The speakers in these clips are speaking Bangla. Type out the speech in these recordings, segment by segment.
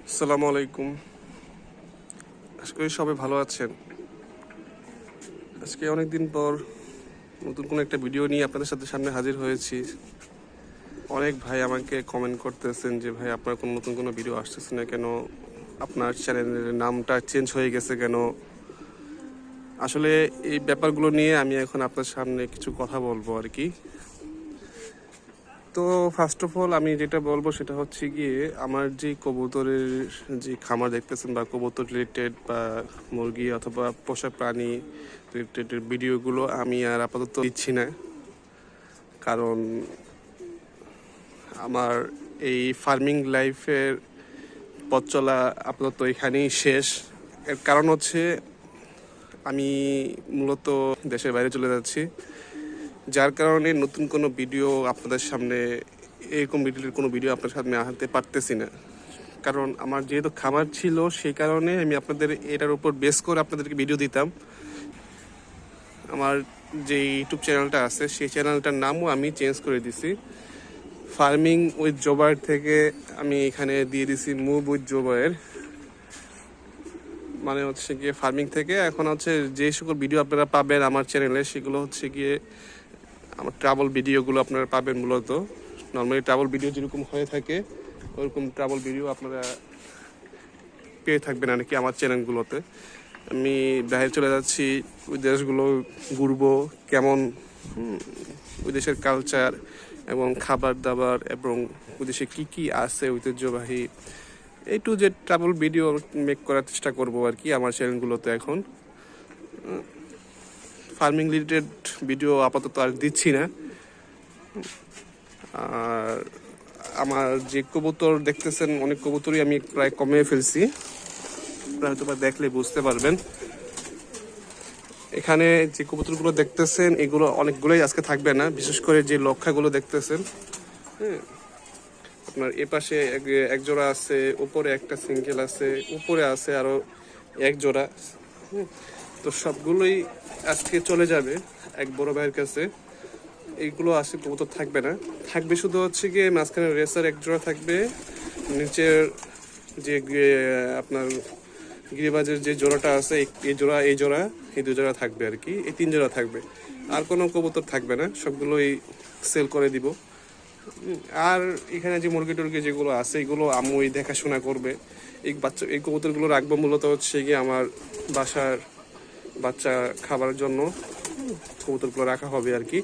আসসালামু আলাইকুম। আশা করি সবাই ভালো আছেন। আজকে অনেকদিন পর নতুন কোনো একটা ভিডিও নিয়ে আপনাদের সামনে হাজির হয়েছি। অনেক ভাই আমাকে কমেন্ট করতেছেন যে ভাই আপনার নতুন কোনো ভিডিও আসতেছে না কেন, আপনার চ্যানেলের নামটা চেঞ্জ হয়ে গেছে কেন। আসলে এই ব্যাপারগুলো নিয়ে আমি এখন আপনার সামনে কিছু কথা বলবো আর কি। তো ফার্স্ট অফ অল আমি যেটা বলবো সেটা হচ্ছে গিয়ে আমার যে কবুতরের যে খামার দেখতেছেন বা কবুতর রিলেটেড বা মুরগি অথবা পোষা প্রাণী রিলেটেড ভিডিওগুলো আমি আর আপাতত দিচ্ছি না, কারণ আমার এই ফার্মিং লাইফের পথ চলা আপাতত এখানেই শেষ। এর কারণ হচ্ছে আমি মূলত দেশের বাইরে চলে যাচ্ছি, যার কারণে নতুন কোনো ভিডিও আপনাদের সামনে এরকম রিলেটেড কোনো ভিডিও আপনার সামনে আনতে পারতেছি না। কারণ আমার যেহেতু খামার ছিল সেই কারণে আমি আপনাদের এটার উপর বেস করে আপনাদেরকে ভিডিও দিতাম। আমার যে ইউটিউব চ্যানেলটা আছে সেই চ্যানেলটার নামও আমি চেঞ্জ করে দিছি। ফার্মিং উইথ জোবায়ের থেকে আমি এখানে দিয়ে দিছি মুভ উইথ জোবায়ের। মানে হচ্ছে গিয়ে ফার্মিং থেকে এখন হচ্ছে যে সকল ভিডিও আপনারা পাবেন আমার চ্যানেলে সেগুলো হচ্ছে গিয়ে আমার ট্রাভেল ভিডিওগুলো আপনারা পাবেন। মূলত নর্মালি ট্রাভেল ভিডিও যেরকম হয়ে থাকে ওরকম ট্রাভেল ভিডিও আপনারা পেয়ে থাকবেন আর কি আমার চ্যানেলগুলোতে। আমি বাইরে চলে যাচ্ছি, ওই দেশগুলো ঘুরবো, কেমন ওই দেশের কালচার এবং খাবার দাবার এবং ওই দেশে কী কী আছে ঐতিহ্যবাহী এই টু যে ট্রাভেল ভিডিও মেক করার চেষ্টা করবো আর কি আমার চ্যানেলগুলোতে। এখন ফার্মিং রিলেটেড ভিডিও আপাতত আর দিচ্ছি না। আর আমার যে কবুতর দেখতেছেন অনেক কবুতরই আমি প্রায় কমিয়ে ফেলছি, হয়তো বা দেখলে বুঝতে পারবেন। এখানে যে কবুতরগুলো দেখতেছেন এগুলো অনেকগুলোই আজকে থাকবে না, বিশেষ করে যে লক্ষাগুলো দেখতেছেন। হ্যাঁ, আপনার এ পাশে এক জোড়া আছে, উপরে একটা সিঙ্গেল আছে, উপরে আছে আরো এক জোড়া। তো সবগুলোই আজকে চলে যাবে এক বড় ভাইয়ের কাছে। এইগুলো আসে কবুতর থাকবে না, থাকবে শুধু হচ্ছে গিয়ে মাঝখানে রেসার এক জোড়া থাকবে, নিচের যে আপনার গিরিবাজের যে জোড়াটা আছে এই জোড়া এই দু জোড়া থাকবে আর কি। এই তিন জোড়া থাকবে, আর কোনো কবুতর থাকবে না, সবগুলোই সেল করে দিব। আর এখানে যে মুরগি টুরগি যেগুলো আছে এগুলো আম্মুই দেখাশোনা করবে। এই কবুতরগুলো রাখবো মূলত হচ্ছে গিয়ে আমার বাসার বাচ্চা খাবারের জন্য কবুতরগুলো রাখা হবে আর কি।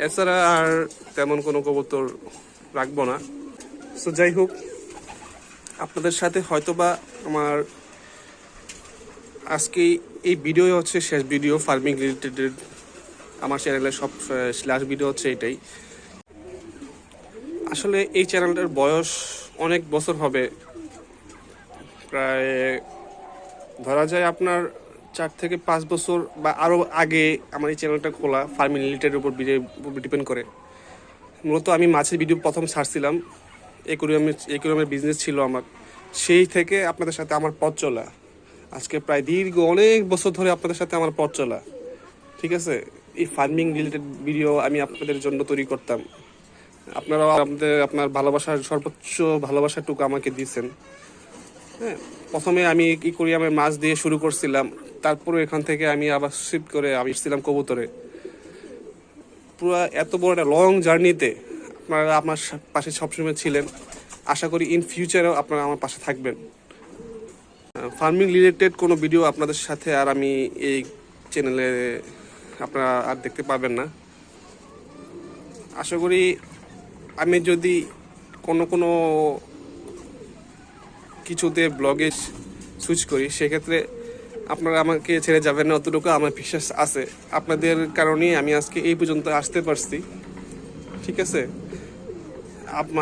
এছাড়া আর তেমন কোনো কবুতর রাখবো না। সো যাই হোক, আপনাদের সাথে হয়তোবা আমার আজকে এই ভিডিও হচ্ছে শেষ ভিডিও ফার্মিং রিলেটেড। আমার চ্যানেলের সব লাস্ট ভিডিও হচ্ছে এটাই। আসলে এই চ্যানেলটার বয়স অনেক বছর হবে, প্রায় ধরা যায় আপনার 4 থেকে 5 বছর বা আরও আগে আমার এই চ্যানেলটা খোলা। ফার্মিং রিলেটেড উপর ডিপেন্ড করে। মূলত আমি মাছের ভিডিও প্রথম ছাড়ছিলাম, একুরিয়ামের বিজনেস ছিল আমার। সেই থেকে আপনাদের সাথে আমার পথ চলা আজকে প্রায় দীর্ঘ অনেক বছর ধরে আপনাদের সাথে আমার পথ চলা। ঠিক আছে, এই ফার্মিং রিলেটেড ভিডিও আমি আপনাদের জন্য তৈরি করতাম। আপনারাও আপনার ভালোবাসার সর্বোচ্চ ভালোবাসাটুকু আমাকে দিয়েছেন। হ্যাঁ, প্রথমে আমি একুরিয়ামে মাছ দিয়ে শুরু করছিলাম, তারপরে এখান থেকে আমি আবার শিফট করে আমি এসেছিলাম কবুতরে। পুরো এত বড় একটা লং জার্নিতে আপনারা আমার পাশে সবসময় ছিলেন। আশা করি ইন ফিউচারেও আপনারা আমার পাশে থাকবেন। ফার্মিং রিলেটেড কোনো ভিডিও আপনাদের সাথে আর আমি এই চ্যানেলে আপনারা আর দেখতে পাবেন না। আশা করি আমি যদি কোনো কিছুতে ব্লগে সুইচ করি সেক্ষেত্রে আপনারা আমাকে ছেড়ে যাবেন না, অতটুকু আমার বিশ্বাস আছে। আপনাদের কারণেই আমি আজকে এই পর্যন্ত আসতে পারছি। ঠিক আছে,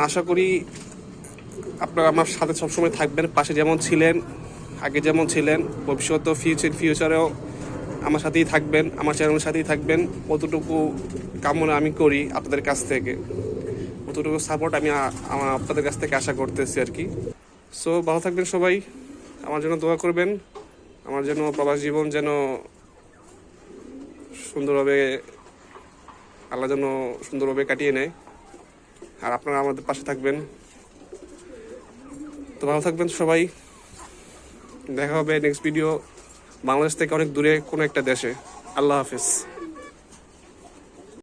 আশা করি আপনারা আমার সাথে সবসময় থাকবেন, পাশে যেমন ছিলেন, আগে যেমন ছিলেন, ভবিষ্যতেও ফিউচারেও আমার সাথেই থাকবেন, আমার চ্যানেলের সাথেই থাকবেন। অতটুকু কামনা আমি করি আপনাদের কাছ থেকে, অতটুকু সাপোর্ট আমি আপনাদের কাছ থেকে আশা করতেছি আর কি। সো ভালো থাকবেন সবাই, আমার জন্য দোয়া করবেন, আমার যেন প্রবাস জীবন যেন সুন্দরভাবে আল্লাহ যেন সুন্দরভাবে কাটিয়ে নেয়। আর আপনারা আমাদের পাশে থাকবেন। তো ভালো থাকবেন সবাই, দেখা হবে নেক্সট ভিডিও বাংলাদেশ থেকে অনেক দূরে কোনো একটা দেশে। আল্লাহ হাফেজ।